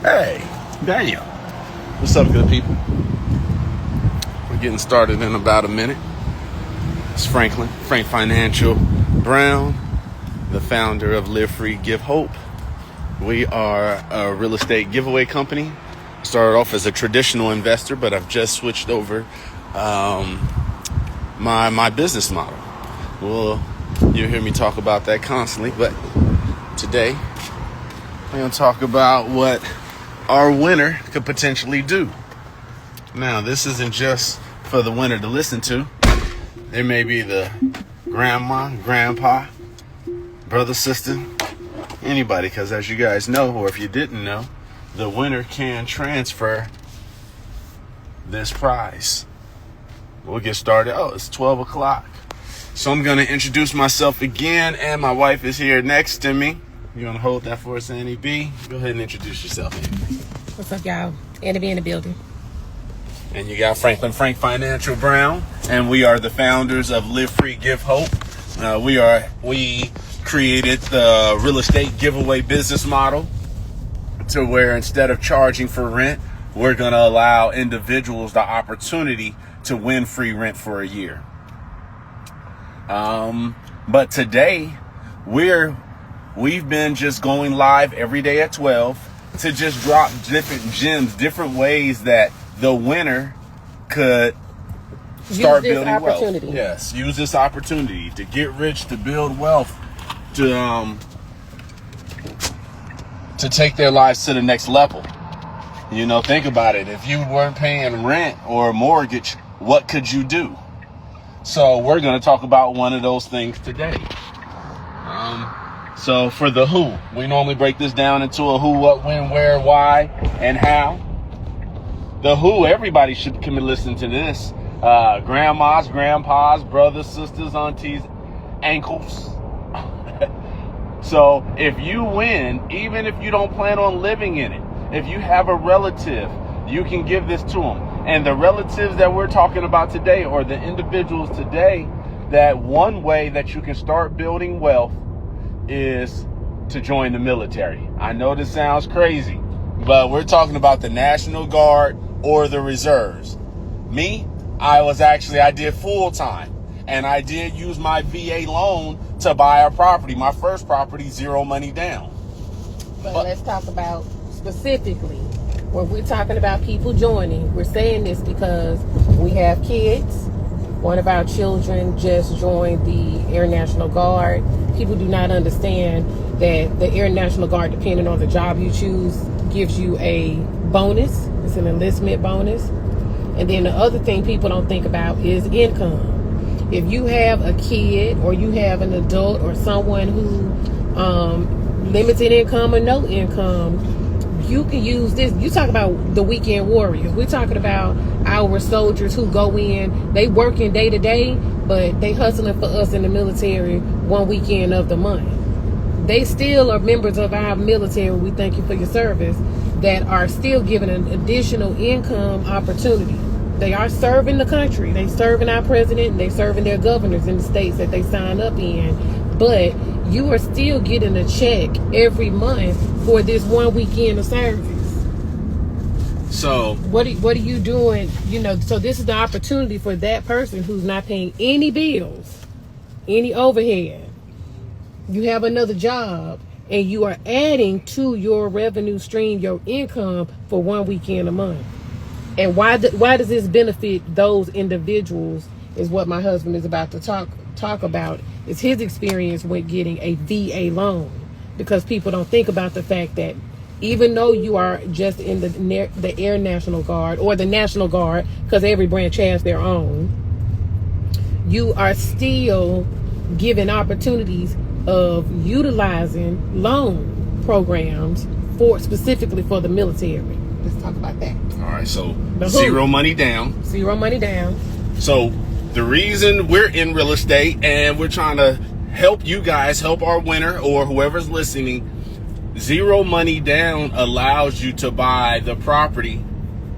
Hey, Daniel. What's up, good people? We're getting started in about a minute. It's Frank Financial Brown, the founder of Live Free, Give Hope. We are a real estate giveaway company. Started off as a traditional investor, but I've just switched over my business model. Well, you'll hear me talk about that constantly, but today I'm going to talk about what our winner could potentially do. Now, this isn't just for the winner to listen to. There may be the grandma, grandpa, brother, sister, anybody, because as you guys know, or if you didn't know, the winner can transfer this prize. We'll get started. Oh, it's 12 o'clock. So I'm going to introduce myself again, and my wife is here next to me. You want to hold that for us, Annie B? Go ahead and introduce yourself, Annie. What's up, y'all? Annie B in the building. And you got Frank Financial Brown, and we are the founders of Live Free, Give Hope. We created the real estate giveaway business model to where instead of charging for rent, we're going to allow individuals the opportunity to win free rent for a year. But today we've been just going live every day at 12 to just drop different gems, different ways that the winner could start building wealth. Yes, use this opportunity to get rich, to build wealth, to take their lives to the next level. You know, think about it. If you weren't paying rent or mortgage, what could you do? So we're going to talk about one of those things today. So for the who, we normally break this down into a who, what, when, where, why, and how. The who, everybody should come and listen to this. Grandmas, grandpas, brothers, sisters, aunties, ankles. So if you win, even if you don't plan on living in it, if you have a relative, you can give this to them. And the relatives that we're talking about today, or the individuals today, that one way that you can start building wealth is to join the military. I know this sounds crazy, but we're talking about the National Guard or the reserves. Me, I did full time, and I did use my VA loan to buy a property, my first property, zero money down. But let's talk about specifically when we're talking about people joining. We're saying this because we have kids. One of our children just joined the Air National Guard. People do not understand that the Air National Guard, depending on the job you choose, gives you a bonus. It's an enlistment bonus. And then the other thing people don't think about is income. If you have a kid, or you have an adult, or someone who limited income or no income, you can use this. You talk about the weekend warriors. We're talking about our soldiers who go in, they working day to day, but they hustling for us in the military one weekend of the month. They still are members of our military. We thank you for your service, that are still given an additional income opportunity. They are serving the country. They serving our president, and they serving their governors in the states that they sign up in. But you are still getting a check every month for this one weekend of service. So what are you doing? You know, so this is the opportunity for that person who's not paying any bills, any overhead. You have another job, and you are adding to your revenue stream, your income, for one weekend a month. And why does this benefit those individuals is what my husband is about to talk about. Is his experience with getting a VA loan, because people don't think about the fact that even though you are just in the Air National Guard or the National Guard, because every branch has their own, you are still given opportunities of utilizing loan programs specifically for the military. Let's talk about that. All right, so zero money down. Zero money down. So the reason we're in real estate and we're trying to help you guys, help our winner or whoever's listening, zero money down allows you to buy the property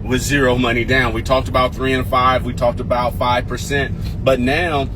with zero money down. We talked about 3 and 5. We talked about 5%. But now,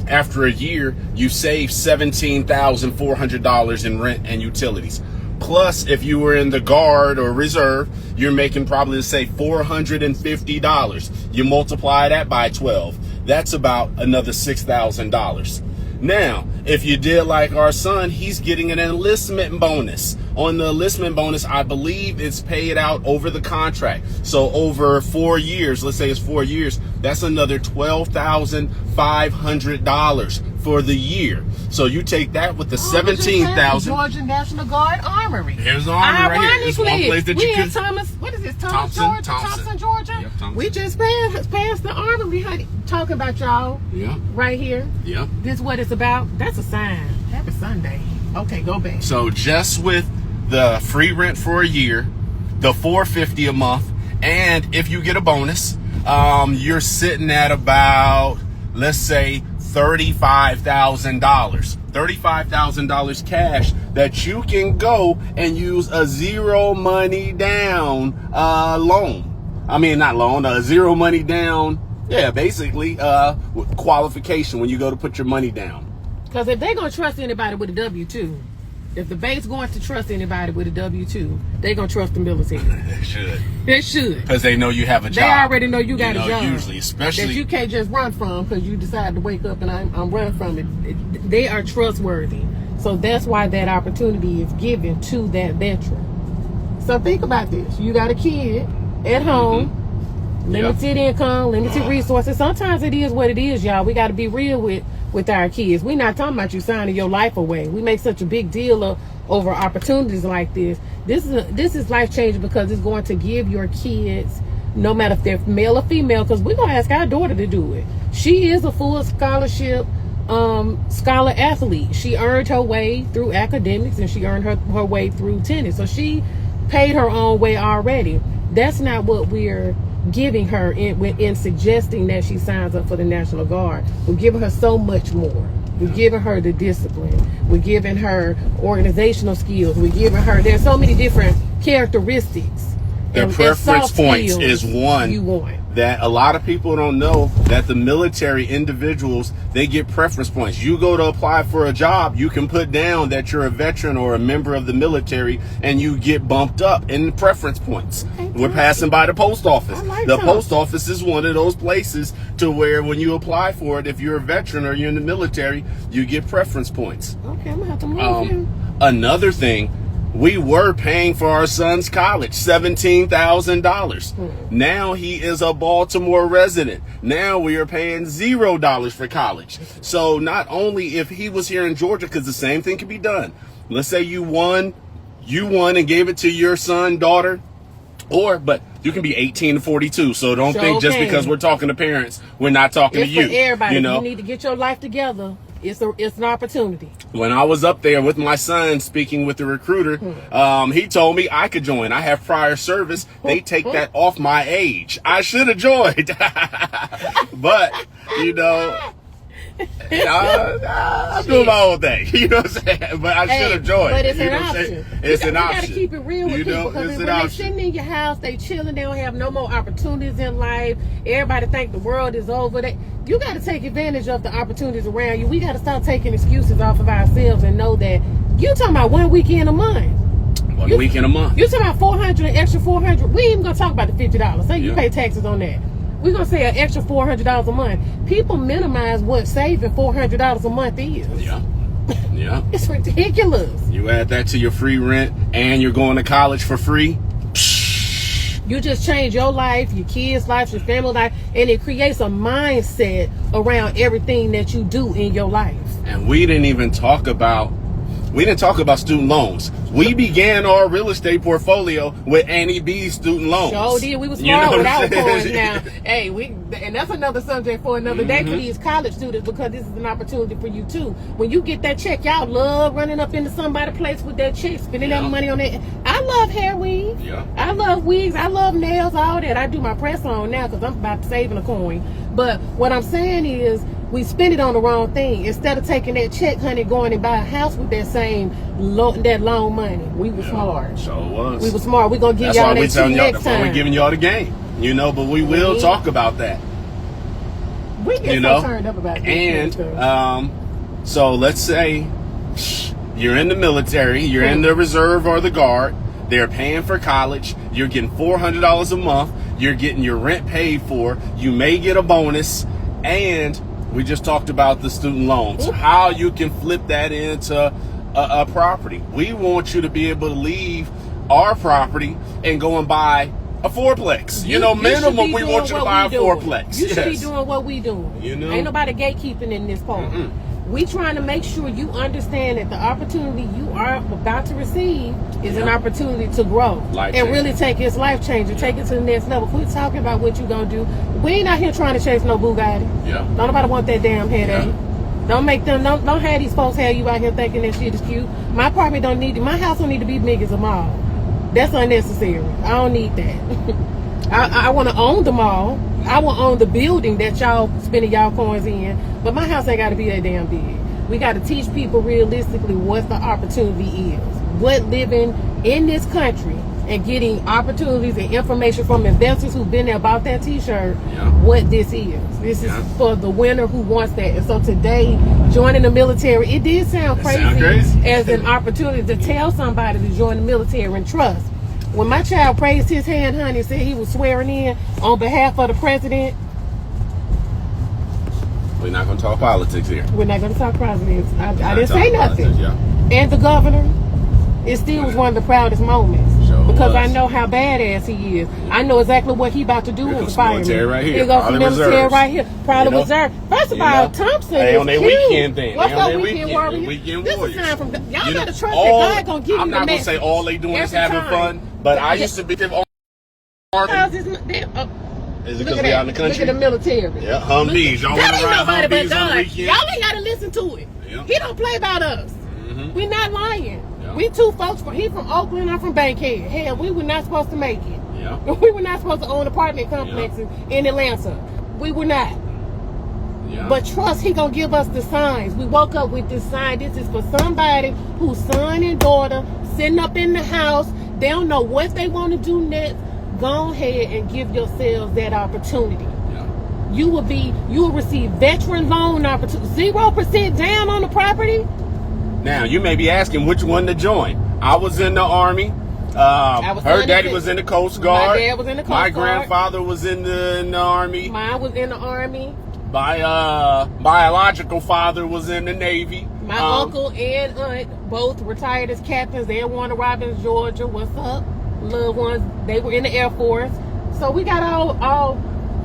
after a year, you save $17,400 in rent and utilities. Plus, if you were in the Guard or Reserve, you're making probably, let's say, $450. You multiply that by 12. That's about another $6,000. Now, if you did like our son, he's getting an enlistment bonus. On the enlistment bonus, I believe it's paid out over the contract. So over 4 years, let's say it's 4 years, that's another $12,500 for the year. So you take that with the $17,000. Georgia National Guard Armory. Here's the armory right here. It's one place that you in can. Thomas, what is this? Thompson, Georgia. Yep, Thompson. We just passed the armory, honey. Talking about y'all. Yeah. Right here. Yeah. This is what it's about. That's a sign. Happy Sunday. Okay, go back. So just with the free rent for a year, the $450 a month, and if you get a bonus, you're sitting at about, let's say, $35,000. $35,000 cash that you can go and use a zero money down loan. I mean, not loan, a zero money down. Yeah, basically qualification when you go to put your money down. Because if they're going to trust anybody with a W-2, if the bank's going to trust anybody with a W-2, they're going to trust the military. They should. They should. Because they know you have a job. They already know you got a job. Usually, especially. That you can't just run from because you decide to wake up and I'm running from it. They are trustworthy. So that's why that opportunity is given to that veteran. So think about this. You got a kid at home. Limited income, limited resources. Sometimes it is what it is, y'all. We got to be real with our kids. We're not talking about you signing your life away. We make such a big deal over opportunities like this. This is life changing because it's going to give your kids, no matter if they're male or female, because we're gonna ask our daughter to do it. She is a full scholarship scholar athlete. She earned her way through academics and she earned her way through tennis. So she paid her own way already. That's not what we're giving her in suggesting that she signs up for the National Guard. We're giving her so much more. We're giving her the discipline. We're giving her organizational skills. We're giving her, there's so many different characteristics. The preference points is one you want. That a lot of people don't know, that the military individuals, they get preference points. You go to apply for a job, you can put down that you're a veteran or a member of the military and you get bumped up in preference points. We're passing by the post office. The post office is one of those places to where when you apply for it, if you're a veteran or you're in the military, you get preference points. Okay, I'm gonna have to move you. Another thing, we were paying for our son's college, $17,000. Now he is a Baltimore resident. Now we are paying $0 for college. So not only if he was here in Georgia, because the same thing can be done. Let's say you won and gave it to your son, daughter, but you can be 18 to 42. So don't think just because we're talking to parents, we're not talking to you. It's for everybody. You know? You need to get your life together. It's an opportunity. When I was up there with my son speaking with the recruiter, he told me I could join. I have prior service. They take that off my age. I should have joined. But, I'm doing my own thing. You know what I'm saying? But I should have joined. But it's an option. It's an option. You got to keep it real with people. Because when they're sitting in your house, they chilling, they don't have no more opportunities in life. Everybody think the world is over. You got to take advantage of the opportunities around you. We got to stop taking excuses off of ourselves and know that you're talking about 1 weekend a month. One weekend a month. You're talking about 400, an extra 400. We ain't even going to talk about the $50. Say you pay taxes on that. We're going to say an extra $400 a month. People minimize what saving $400 a month is. Yeah. It's ridiculous. You add that to your free rent and you're going to college for free. You just change your life, your kids' life, your family life, and it creates a mindset around everything that you do in your life. And we didn't talk about student loans. We began our real estate portfolio with Annie B's student loans. Sure did. We was smart with our coins now. Hey, and that's another subject for another day for these college students, because this is an opportunity for you too. When you get that check, y'all love running up into somebody's place with that check, spending that money on it. I love hair weaves. Yeah. I love wigs. I love nails, all that. I do my press on now because I'm about saving a coin. But what I'm saying is, we spend it on the wrong thing. Instead of taking that check, honey, going and buy a house with that same loan money. We were smart. So it was. We were smart. We're going to give y'all that check next time. That's why we're giving y'all the game. But we will talk about that. We get so turned up about this. And so let's say You're in the military. You're in the reserve or the guard. They're paying for college. You're getting $400 a month. You're getting your rent paid for. You may get a bonus. And we just talked about the student loans. How you can flip that into a property. We want you to be able to leave our property and go and buy a fourplex. Minimum we want you to buy a fourplex. You should be doing what we doing. Ain't nobody gatekeeping in this part. We trying to make sure you understand that the opportunity you are about to receive is an opportunity to grow and really take his life changer, take it to the next level. Quit talking about what you gonna do. We ain't out here trying to chase no Bugatti. Don't nobody want that damn headache. Don't make them. Don't have these folks have you out here thinking that shit is cute. My apartment don't need. My house don't need to be big as a mall. That's unnecessary. I don't need that. I want to own the mall. I will own the building that y'all spending y'all coins in. But my house ain't got to be that damn big. We got to teach people realistically what the opportunity is. What living in this country and getting opportunities and information from investors who've been there about that t-shirt, what this is. This is for the winner who wants that. And so today, joining the military, it did sound crazy as an opportunity to tell somebody to join the military and trust. When my child raised his hand, honey, and said he was swearing in on behalf of the president. We're not going to talk politics here. We're not going to talk politics. I didn't say nothing. And the governor, it still was one of the proudest moments. Because I know how badass he is. I know exactly what he about to do with the firemen. Military right here. Here goes the military right here. Proud of Reserve. First of all, Thompson they is on their cute. weekend thing. What's up, weekend warriors? Weekend this warriors. Is time from y'all got to trust that God gonna give you the message. I'm not gonna say all they doing is having fun, but I used to be Is it because we out in the country? Look at the military. Yeah, Humvees. Y'all want to ride Humvees on the weekend? Y'all ain't got to listen to it. He don't play about us. We not lying. We two folks he from Oakland, I'm from Bankhead. Hell, we were not supposed to make it. We were not supposed to own apartment complexes in Atlanta. We were not. But trust, he gonna give us the signs. We woke up with this sign. This is for somebody whose son and daughter sitting up in the house. They don't know what they want to do next. Go ahead and give yourselves that opportunity. You will receive veteran loan opportunity. 0% down on the property. Now, you may be asking which one to join. I was in the Army. Her daddy was in the Coast Guard. My dad was in the Coast Guard. My grandfather was in the Army. Mine was in the Army. My biological father was in the Navy. My uncle and aunt both retired as captains. They're in Warner Robins, Georgia. What's up? Loved ones. They were in the Air Force. So we got all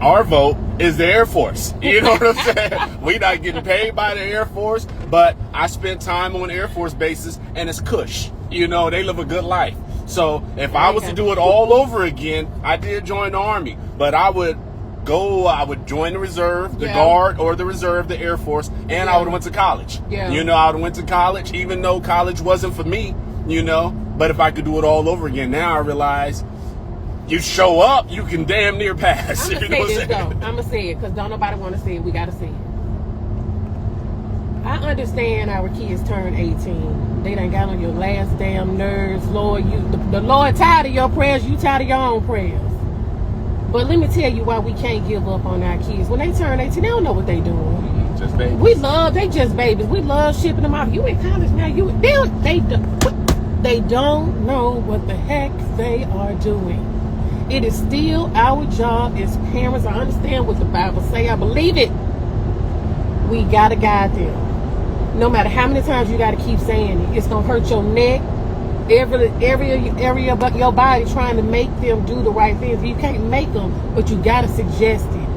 our vote is the Air Force. You know what I'm saying? We're not getting paid by the Air Force, but I spent time on Air Force bases, and it's cush. They live a good life. So if I was to do it all over again, I did join the Army, but I would join the reserve, the Guard, or the reserve, the Air Force, and I would have went to college. I would have went to college, even though college wasn't for me, but if I could do it all over again, now I realize you show up, you can damn near pass. I'm going to say it because don't nobody want to see it. We got to see it. I understand our kids turn 18. They done got on your last damn nerves. Lord, the Lord tired of your prayers. You tired of your own prayers. But let me tell you why we can't give up on our kids. When they turn 18, they don't know what they doing. Just babies. They just babies. We love shipping them off. You in college now. They don't know what the heck they are doing. It is still our job as parents. I understand what the Bible say. I believe it. We got to guide them. No matter how many times you got to keep saying it. It's going to hurt your neck. Every area of your body trying to make them do the right things. You can't make them, but you got to suggest it.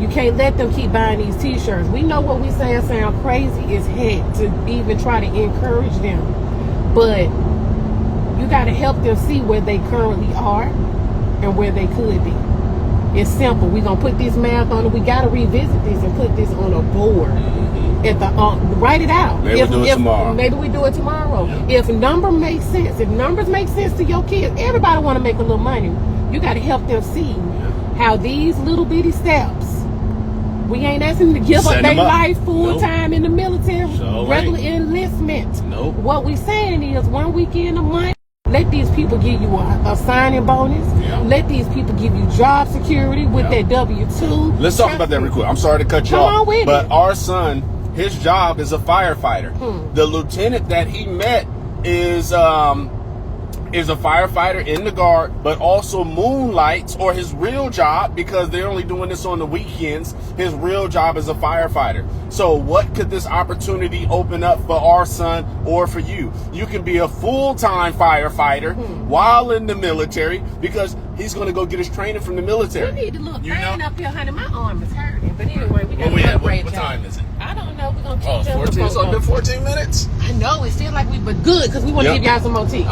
You can't let them keep buying these t-shirts. We know what we saying sound crazy as heck to even try to encourage them. But you got to help them see where they currently are and where they could be. It's simple. We're going to put this math on it. We got to revisit this and put this on a board. Write it out. Maybe we do it tomorrow. Maybe we do it tomorrow. Yeah. If numbers make sense to your kids, everybody want to make a little money. You got to help them see how these little bitty steps. We ain't asking them to give up their life full time in the military, regular enlistment. Nope. What we saying is 1 weekend a month. Let these people give you a signing bonus. Yeah. Let these people give you job security with that W-2. Let's talk about that real quick. I'm sorry to cut you off. But our son his job is a firefighter. The lieutenant that he met is a firefighter in the Guard, but also moonlights, or his real job, because they're only doing this on the weekends, his real job is a firefighter. So what could this opportunity open up for our son or for you? You can be a full-time firefighter while in the military, because he's going to go get his training from the military. You need to look fan up here, honey. My arm is hurting. But anyway, we got to what time is it? I don't know. We're going to keep 14. It's only been 14 minutes? I know. It feels like but good, because we want to give y'all some more tea.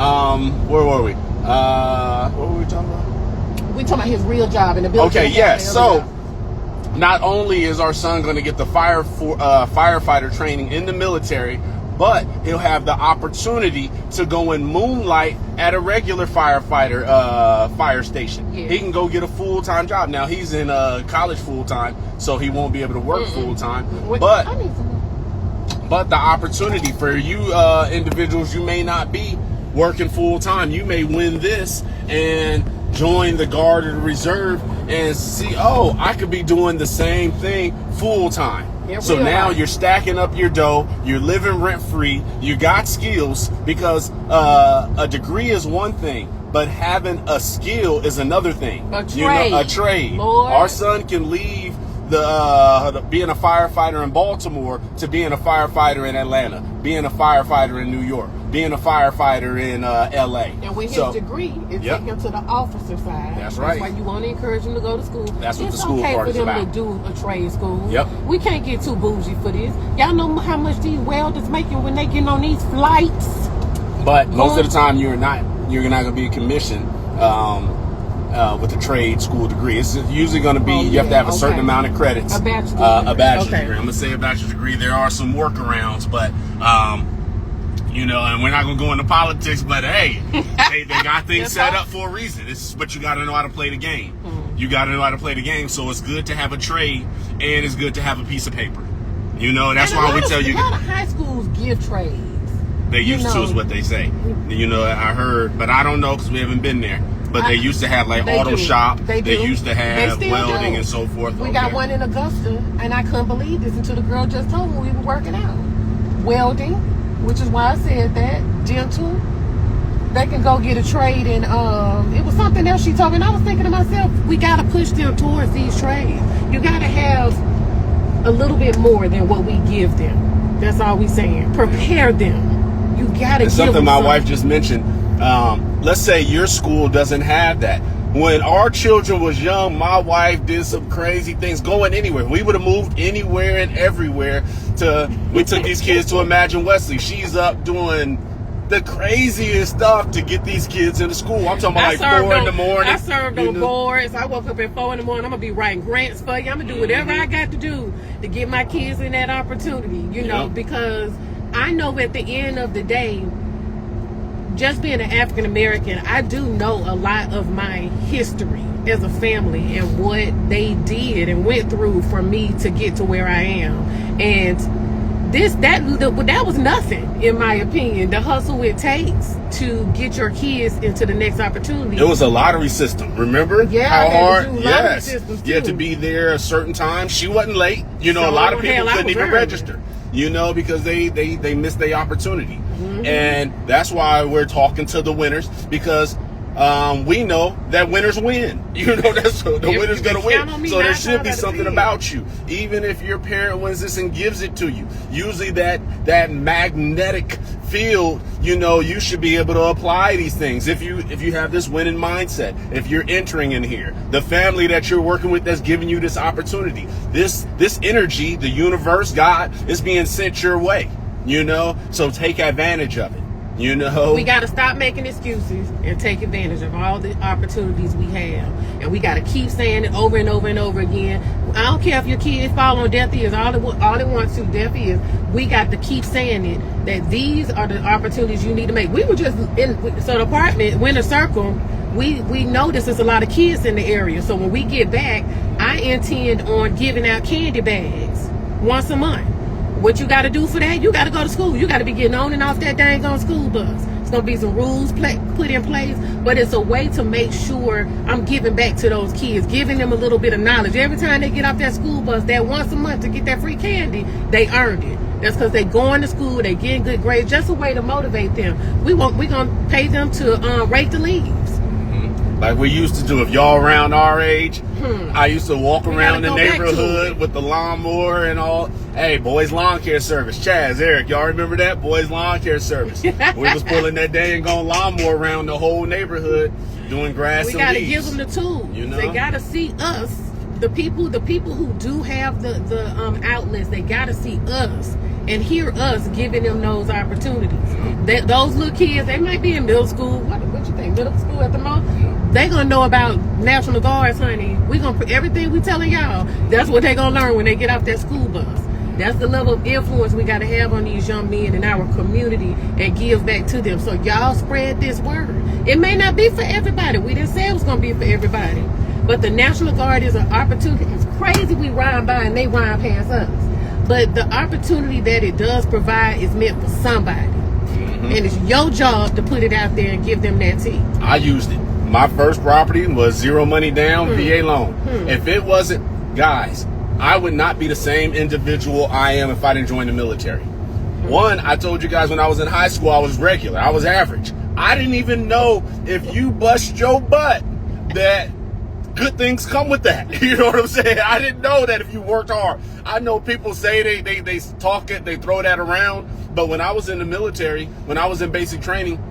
Where were we? What were we talking about? We talking about his real job in the military. Okay, yes. So, not only is our son going to get the firefighter training in the military, but he'll have the opportunity to go and moonlight at a regular firefighter fire station. Yeah. He can go get a full-time job. Now, he's in college full-time, so he won't be able to work full-time. But the opportunity for you individuals, you may not be working full-time. You may win this and join the Guard or the Reserve and see, oh, I could be doing the same thing full-time. So now you're stacking up your dough, you're living rent-free, you got skills, because a degree is one thing, but having a skill is another thing. A trade. A trade. Lord. Our son can leave being a firefighter in Baltimore to being a firefighter in Atlanta, being a firefighter in New York, being a firefighter in LA. And with his degree, it takes him to the officer side. That's right. That's why you want to encourage him to go to school. That's what the school part is about. It's okay for them to do a trade school. Yep. We can't get too bougie for this. Y'all know how much these welders making when they get on these flights. But most of the time, you're not going to be commissioned with a trade school degree. It's usually going to be you have to have a certain amount of credits. A bachelor's degree. I'm going to say a bachelor's degree. There are some workarounds, but and we're not going to go into politics, but hey, they got things set up for a reason. But you got to know how to play the game. You got to know how to play the game. So it's good to have a trade, and it's good to have a piece of paper. That's why we tell you. A lot of high schools give trades. They used to, is what they say. I heard, but I don't know because we haven't been there. But they used to have like auto shop. They used to have welding and so forth. We got one in Augusta, and I couldn't believe this until the girl just told me we were working out. Welding, which is why I said that. Dental. They can go get a trade, and it was something else she told me. And I was thinking to myself, we got to push them towards these trades. You got to have a little bit more than what we give them. That's all we saying. Prepare them. You got to give them something my wife just mentioned. Let's say your school doesn't have that. When our children was young, my wife did some crazy things going anywhere. We would have moved anywhere and everywhere. We took these kids to Imagine Wesley. She's up doing the craziest stuff to get these kids into school. I'm talking about like 4 in the morning. I served on boards. I woke up at 4 in the morning. I'm going to be writing grants for you. I'm going to do whatever I got to do to get my kids in that opportunity, because I know at the end of the day, just being an African American, I do know a lot of my history as a family and what they did and went through for me to get to where I am. And that was nothing, in my opinion. The hustle it takes to get your kids into the next opportunity. It was a lottery system, remember? Yeah, how hard? Yes, you had to be there a certain time. She wasn't late. A lot of people couldn't even register. Because they missed their opportunity. And that's why we're talking to the winners, because we know that winners win. That's the winner's going to win. So there should be something about you. Even if your parent wins this and gives it to you, usually that magnetic field, you should be able to apply these things. If you have this winning mindset, if you're entering in here, the family that you're working with that's giving you this opportunity, this energy, the universe, God, is being sent your way. So take advantage of it. We got to stop making excuses and take advantage of all the opportunities we have. And we got to keep saying it over and over and over again. I don't care if your kids fall on deaf ears. All it wants to deaf ears. We got to keep saying it, that these are the opportunities you need to make. We were just in the apartment, Winter Circle. We noticed there's a lot of kids in the area. So when we get back, I intend on giving out candy bags once a month. What you got to do for that? You got to go to school. You got to be getting on and off that dang on school bus. It's going to be some rules put in place, but it's a way to make sure I'm giving back to those kids, giving them a little bit of knowledge. Every time they get off that school bus, that once a month to get that free candy, they earned it. That's because they going to school, they getting good grades, just a way to motivate them. We're going to pay them to rake the leaves. Like we used to do. If y'all around our age, I used to walk around the neighborhood with the lawnmower and all. Hey, Boys Lawn Care Service. Chaz, Eric, y'all remember that? Boys Lawn Care Service. We was pulling that dang on lawnmower around the whole neighborhood doing grass and leaves. We got to give them the tools. You know? They got to see us, the people who do have the outlets. They got to see us and hear us giving them those opportunities. Those little kids, they might be in middle school. What you think? Middle school at the most? They gonna know about National Guards, honey. We gonna put everything we telling y'all. That's what they gonna learn when they get off that school bus. That's the level of influence we gotta have on these young men in our community and give back to them. So y'all spread this word. It may not be for everybody. We didn't say it was gonna be for everybody. But the National Guard is an opportunity. It's crazy we ride by and they ride past us. But the opportunity that it does provide is meant for somebody. And it's your job to put it out there and give them that tea. I used it. My first property was zero money down, VA loan. If it wasn't, guys, I would not be the same individual I am if I didn't join the military. One, I told you guys when I was in high school, I was regular. I was average. I didn't even know if you bust your butt that good things come with that. You know what I'm saying? I didn't know that if you worked hard. I know people say they talk it, they throw that around. But when I was in the military, when I was in basic training,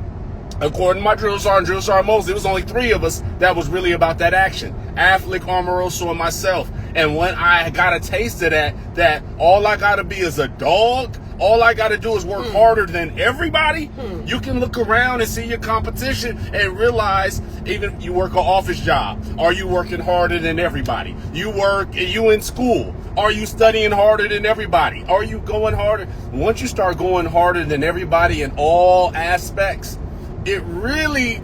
according to my drill sergeant Mosley, it was only 3 of us that was really about that action. Affleck, Omaroso, and myself. And when I got a taste of that all I got to be is a dog, all I got to do is work harder than everybody, you can look around and see your competition and realize even you work an office job, are you working harder than everybody? You in school, are you studying harder than everybody? Are you going harder? Once you start going harder than everybody in all aspects, it really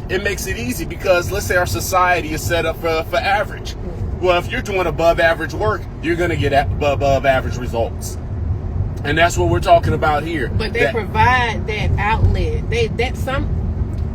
it makes it easy because let's say our society is set up for average. Well, if you're doing above average work, you're going to get above average results. And that's what we're talking about here. But they provide that outlet.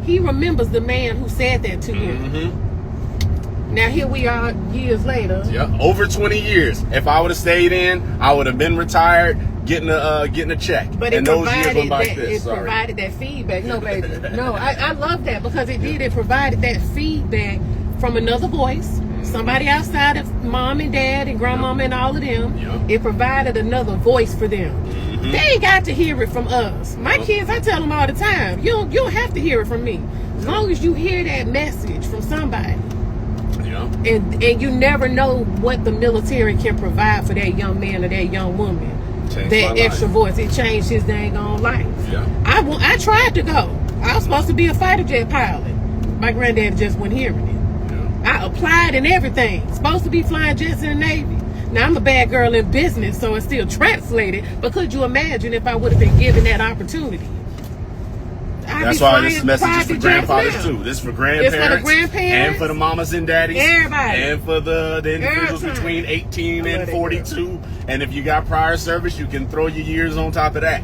He remembers the man who said that to him. Now here we are years later. Yeah, over 20 years. If I would have stayed in, I would have been retired, getting a check. But it provided that feedback. No, baby. No, I love that because it did. It provided that feedback from another voice. Somebody outside of mom and dad and grandmama and all of them. It provided another voice for them. They ain't got to hear it from us. My kids, I tell them all the time, you don't have to hear it from me. As long as you hear that message from somebody. And you never know what the military can provide for that young man or that young woman. That extra voice, it changed his dang on life. I tried to go. I was supposed to be a fighter jet pilot. My granddad just wouldn't hear it. I applied and everything. Supposed to be flying jets in the Navy. Now I'm a bad girl in business, so it's still translated. But could you imagine if I would have been given that opportunity? That's why this message is for grandfathers too. This is for grandparents, it's for the grandparents and for the mamas and daddies, everybody, and for the individuals between 18 and 42. And if you got prior service, you can throw your years on top of that.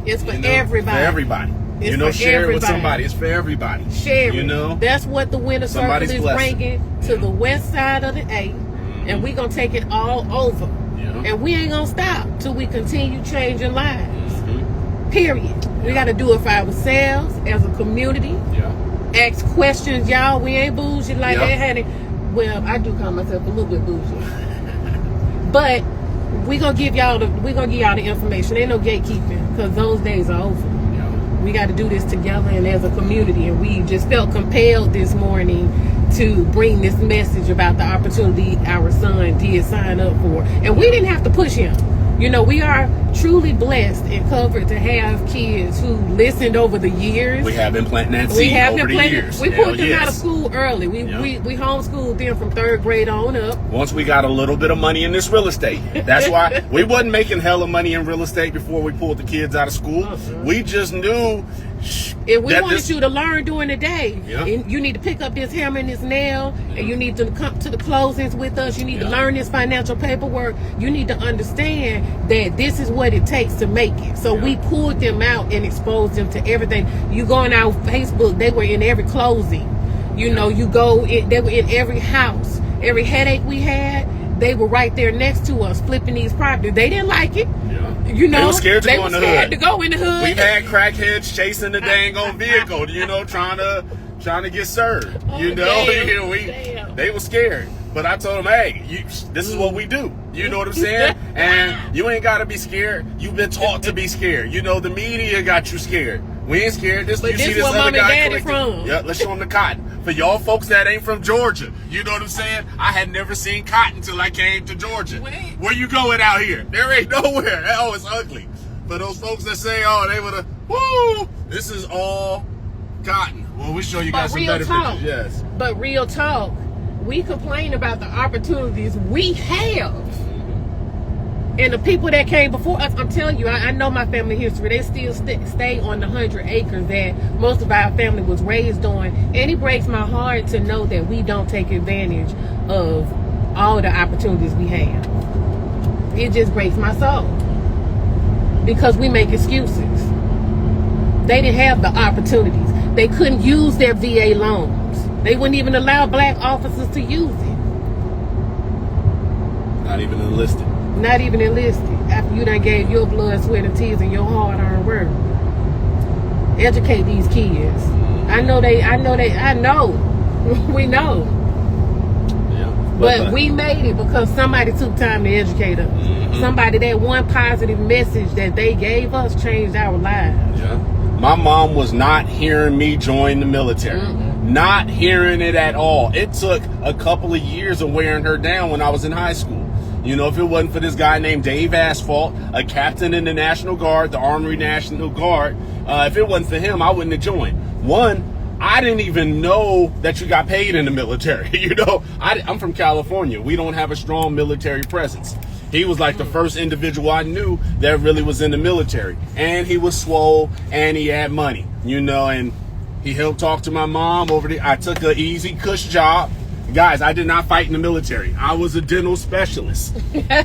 It's for everybody. For everybody. It's share it with somebody. It's for everybody. Share it. That's what the Winter Circle is bringing to the west side of the A. And we're going to take it all over. And we ain't going to stop till we continue changing lives. Period. We got to do it for ourselves as a community. Ask questions, y'all. We ain't bougie like that, honey. Well, I do call myself a little bit bougie. But we're going to give y'all the information. Ain't no gatekeeping because those days are over. We got to do this together and as a community. And we just felt compelled this morning to bring this message about the opportunity our son did sign up for. And we didn't have to push him. We are truly blessed and covered to have kids who listened over the years. We have been planting that seed over the years. We pulled them out of school early. We homeschooled them from 3rd grade on up. Once we got a little bit of money in this real estate. That's why we wasn't making hella money in real estate before we pulled the kids out of school. We just knew If we wanted you to learn during the day, Yeah. and you need to pick up this hammer and this nail, and you need to come to the closings with us, you need to learn this financial paperwork, you need to understand that this is what it takes to make it. So we pulled them out and exposed them to everything. You go on our Facebook, they were in every closing. You know, you go, they were in every house. Every headache we had, they were right there next to us flipping these properties. They didn't like it. You know, they were scared to go in the hood. To go in the hood. We've had crackheads chasing the dang on vehicle, you know, trying to get served. You know, they were scared. But I told them, hey, this is what we do. You know what I'm saying? And you ain't got to be scared. You've been taught to be scared. You know, the media got you scared. We ain't scared. You see this other guy collecting. Yeah, let's show him the cotton. For y'all folks that ain't from Georgia, you know what I'm saying? I had never seen cotton until I came to Georgia. Where you going out here? There ain't nowhere. Oh, it's ugly. For those folks that say, oh, they would have, woo, this is all cotton. Well, we show you guys some better pictures. Yes. But real talk, we complain about the opportunities we have. And the people that came before us, I'm telling you, I know my family history. They still stay on the 100 acres that most of our family was raised on. And it breaks my heart to know that we don't take advantage of all the opportunities we have. It just breaks my soul. Because we make excuses. They didn't have the opportunities. They couldn't use their VA loans. They wouldn't even allow black officers to use it. Not even enlisted. Not even enlisted. After you done gave your blood, sweat, and tears and your hard-earned work. Educate these kids. I know. We know. Yeah. But we made it because somebody took time to educate us. Mm-hmm. Somebody, that one positive message that they gave us changed our lives. Yeah. My mom was not hearing me join the military. Mm-hmm. Not hearing it at all. It took a couple of years of wearing her down when I was in high school. You know, if it wasn't for this guy named Dave Asphalt, a captain in the National Guard, the Army National Guard, if it wasn't for him, I wouldn't have joined. One, I didn't even know that you got paid in the military. You know, I'm from California. We don't have a strong military presence. He was like the first individual I knew that really was in the military. And he was swole and he had money, you know, and he helped talk to my mom over there. I took an easy cush job. Guys, I did not fight in the military. I was a dental specialist.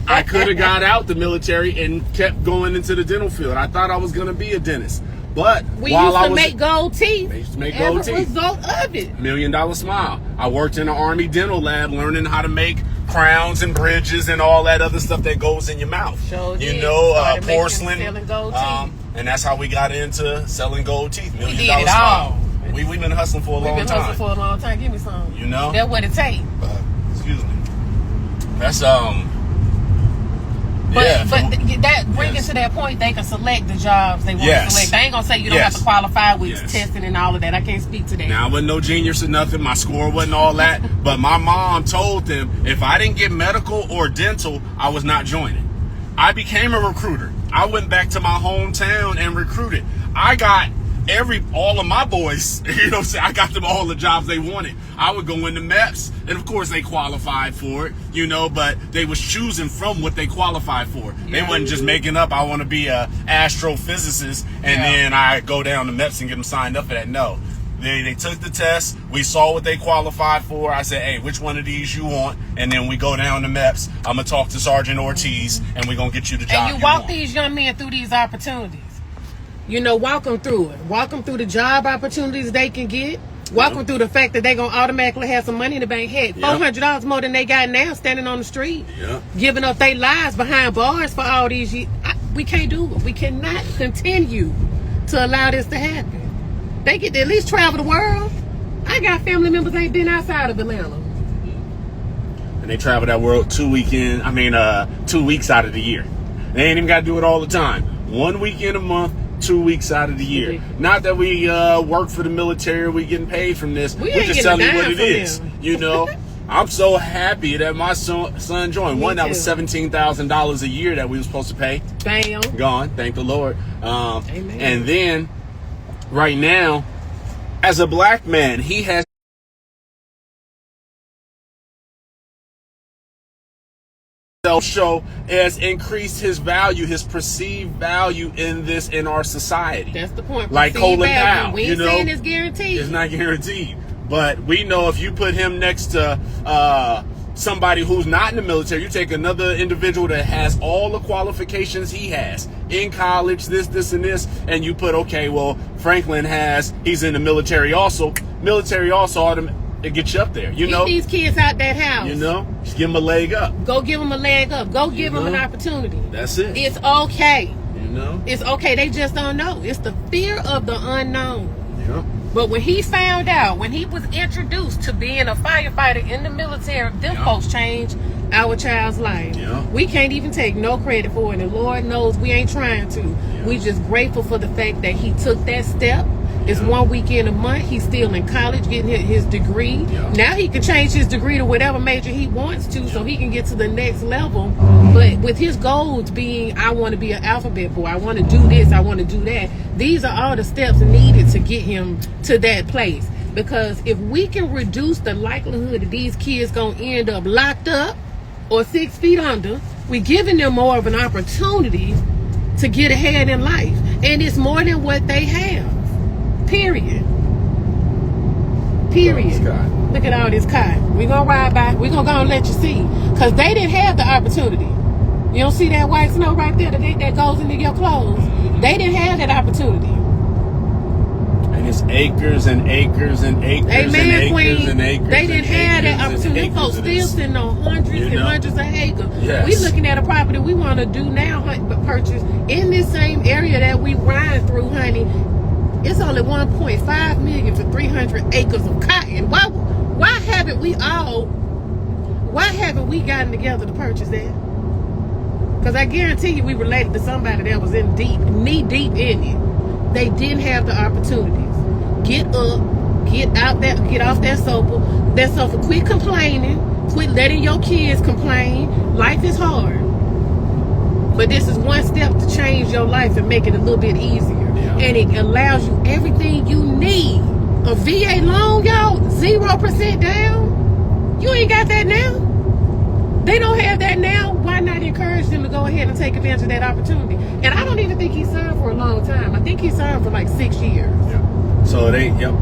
I could have got out the military and kept going into the dental field. I thought I was going to be a dentist. But we used to make gold teeth. We used to make gold teeth. As a result of it. $1 Million Smile. I worked in an Army dental lab learning how to make crowns and bridges and all that other stuff that goes in your mouth. Sure you did. know, porcelain. Selling gold teeth. And that's how we got into selling gold teeth. $1 Million we did it Smile. all. We've been hustling for a long time. Give me some. You know? That's what it takes. Excuse me. That's But that bring us to that point. They can select the jobs they want to select. I ain't gonna say you don't have to qualify with testing and all of that. I can't speak to that. Now I wasn't no genius or nothing. My score wasn't all that. But my mom told them if I didn't get medical or dental, I was not joining. I became a recruiter. I went back to my hometown and recruited. I got all of my boys, you know what I'm saying, I got them all the jobs they wanted. I would go into MEPS, and of course they qualified for it, you know, but they was choosing from what they qualified for. They wasn't just making up, I want to be a astrophysicist, and then I go down to MEPS and get them signed up for that. No. They took the test, we saw what they qualified for. I said, hey, which one of these you want? And then we go down to MEPS. I'm going to talk to Sergeant Ortiz, and we're going to get you the job. And you walk these young men through these opportunities. You know, walk them through it. Walk them through the job opportunities they can get. Walk them through the fact that they're going to automatically have some money in the bank. Heck, $400 more than they got now standing on the street. Giving up their lives behind bars for all these years. We can't do it. We cannot continue to allow this to happen. They get to at least travel the world. I got family members ain't been outside of Atlanta. And they travel that world 2 weeks out of the year. They ain't even got to do it all the time. 1 weekend a month. 2 weeks out of the year. Not that we work for the military, we getting paid from this. We're just telling you what it is. You know, I'm so happy that my son joined. One, that was $17,000 a year that we were supposed to pay. Bam. Gone. Thank the Lord. Amen. And then, right now, as a black man, he has NFL show has increased his value, his perceived value in our society. That's the point. Like Perceived Colin value. Powell, We ain't saying it's guaranteed. It's not guaranteed. But we know if you put him next to somebody who's not in the military, you take another individual that has all the qualifications he has in college, this, and this, and you put, okay, well, Franklin he's in the military also. Military also it gets you up there, Get these kids out that house. Just give them a leg up. Go give them a leg up. Go give them an opportunity. That's it. It's okay. It's okay. They just don't know. It's the fear of the unknown. Yeah. But when he found out, when he was introduced to being a firefighter in the military, them folks changed our child's life. Yeah. We can't even take no credit for it, and Lord knows we ain't trying to. Yeah. We just grateful for the fact that he took that step. It's 1 weekend a month. He's still in college getting his degree. Yeah. Now he can change his degree to whatever major he wants to, so he can get to the next level. But with his goals being, I want to be an alphabet boy, I want to do this, I want to do that. These are all the steps needed to get him to that place. Because if we can reduce the likelihood that these kids gonna end up locked up or 6 feet under, we're giving them more of an opportunity to get ahead in life. And it's more than what they have. Period. Look at all this cotton. We're gonna ride by. We're gonna go and let you see. Because they didn't have the opportunity. You don't see that white snow right there that goes into your clothes? They didn't have that opportunity. And it's acres and acres and acres Amen, and acres Queen. and acres. They didn't have that and opportunity. Them folks still sitting on hundreds and hundreds of acres. Yes. We looking at a property we want to do now, but purchase in this same area that we ride through, honey. It's only 1.5 million for 300 acres of cotton. Why haven't we gotten together to purchase that? Because I guarantee you we related to somebody that was knee deep in it. They didn't have the opportunities. Get up, get out there, get off that sofa. Quit complaining. Quit letting your kids complain. Life is hard. But this is one step to change your life and make it a little bit easier. Yeah. And it allows you everything you need. A VA loan, y'all, 0% down. You ain't got that now. They don't have that now. Why not encourage them to go ahead and take advantage of that opportunity? And I don't even think he signed for a long time. I think he signed for like 6 years. Yeah. So You're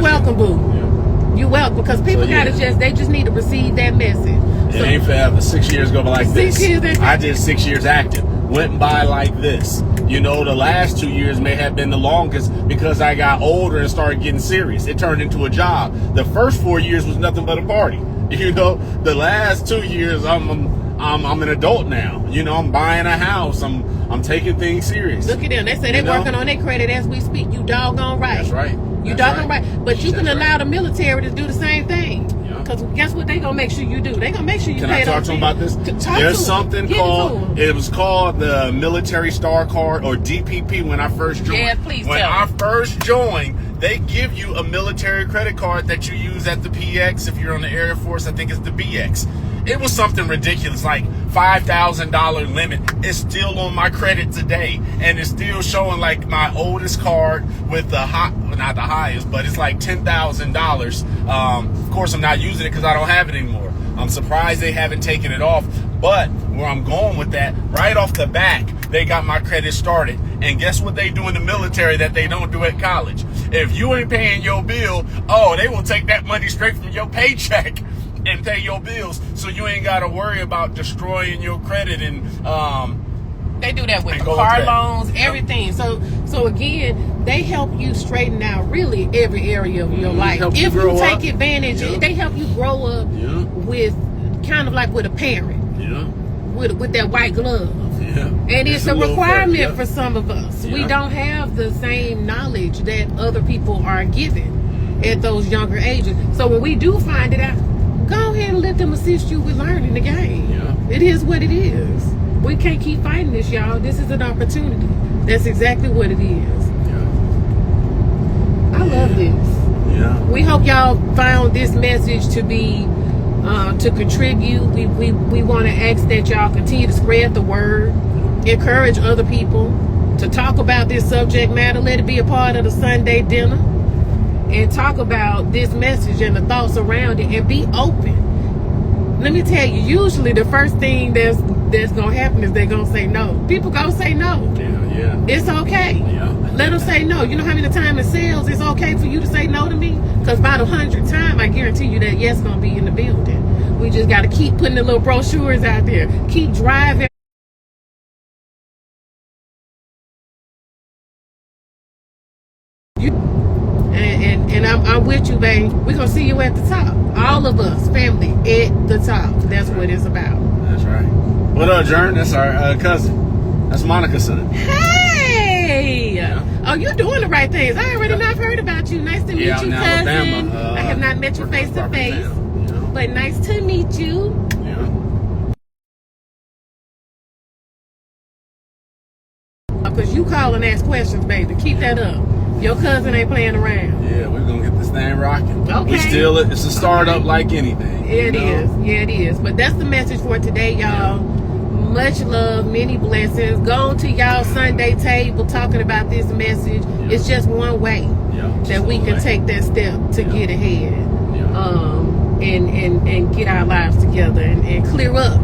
welcome, boo. Yeah. You're welcome, because people they just need to receive that message. It ain't forever. 6 years go by like this. 6 years. I did 6 years active. Went by like this. The last 2 years may have been the longest because I got older and started getting serious. It turned into a job. The first 4 years was nothing but a party. The last 2 years I'm an adult now. I'm buying a house. I'm taking things serious. Look at them. They say they're working on their credit as we speak. You doggone right. That's right. You doggone right. But you can allow the military to do the same thing. Because guess what they gonna make sure you do? They gonna make sure you pay. Can I talk to them about this? There's something called, it was called the Military Star Card, or DPP, when I first joined. Yeah, please when tell I me. first joined, they give you a military credit card that you use at the PX. If you're on the Air Force, I think it's the BX. It was something ridiculous, like $5,000 limit. It's still on my credit today, and it's still showing like my oldest card with the not the highest, but it's like $10,000. Of course, I'm not using it because I don't have it anymore. I'm surprised they haven't taken it off. But where I'm going with that, right off the back, they got my credit started. And guess what they do in the military that they don't do at college? If you ain't paying your bill, they will take that money straight from your paycheck and pay your bills, so you ain't got to worry about destroying your credit. And they do that with the car loans, everything. So again, they help you straighten out really every area of your life. If you take advantage, they help you grow up with kind of like with a parent, with that white glove. And it's a requirement for some of us. We don't have the same knowledge that other people are given at those younger ages. So when we do find it out, go ahead and let them assist you with learning the game. It is what it is. We can't keep fighting this, y'all. This is an opportunity. That's exactly what it is. I love this. We hope y'all found this message to be to contribute. We want to ask that y'all continue to spread the word, encourage other people to talk about this subject matter. Let it be a part of the Sunday dinner, and talk about this message and the thoughts around it, and be open. let me tell you, usually the first thing that's gonna happen is they're gonna say no. People gonna say no. Yeah. It's okay. Yeah. Let them say no. You know how many times in sales it's okay for you to say no to me? Because by the 100th time, I guarantee you that yes gonna be in the building. We just gotta keep putting the little brochures out there. Keep driving. And I'm with you, babe. We're gonna see you at the top. All of us, family, at the top. That's what it's about. That's right. What up, Jern? That's our cousin. That's Monica's son. Hey! Yeah. Oh, you're doing the right things. I already not heard about you. Nice to meet you, out in cousin. Alabama, I have not met you face to face, Yeah. but nice to meet you. Yeah. Because you call and ask questions, baby. Keep that up. Your cousin ain't playing around. Yeah, we're gonna get this thing rocking. Okay. We still, it's a startup like anything. It is. Yeah, it is. But that's the message for today, y'all. Much love, many blessings. Go to y'all Sunday table talking about this message. Yeah. It's just one way that we can take that step to get ahead. And get our lives together and clear up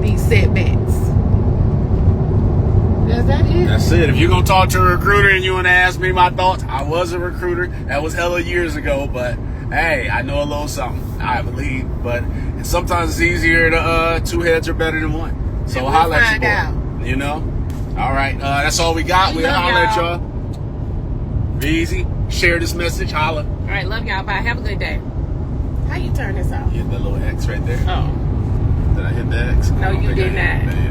these setbacks. Is that it? That's it. If you're gonna talk to a recruiter and you wanna ask me my thoughts, I was a recruiter. That was hella years ago, but hey, I know a little something, I believe. But sometimes it's easier to two heads are better than one. So we'll holla at find your boy. out. You know? All right, that's all we got. We'll Love holler at y'all. y'all. Be easy. Share this message. Holla. All right, love y'all. Bye. Have a good day. How you turn this off? Hit that little X right there. Oh. Did I hit the X? No, I don't you think I did hit not. it.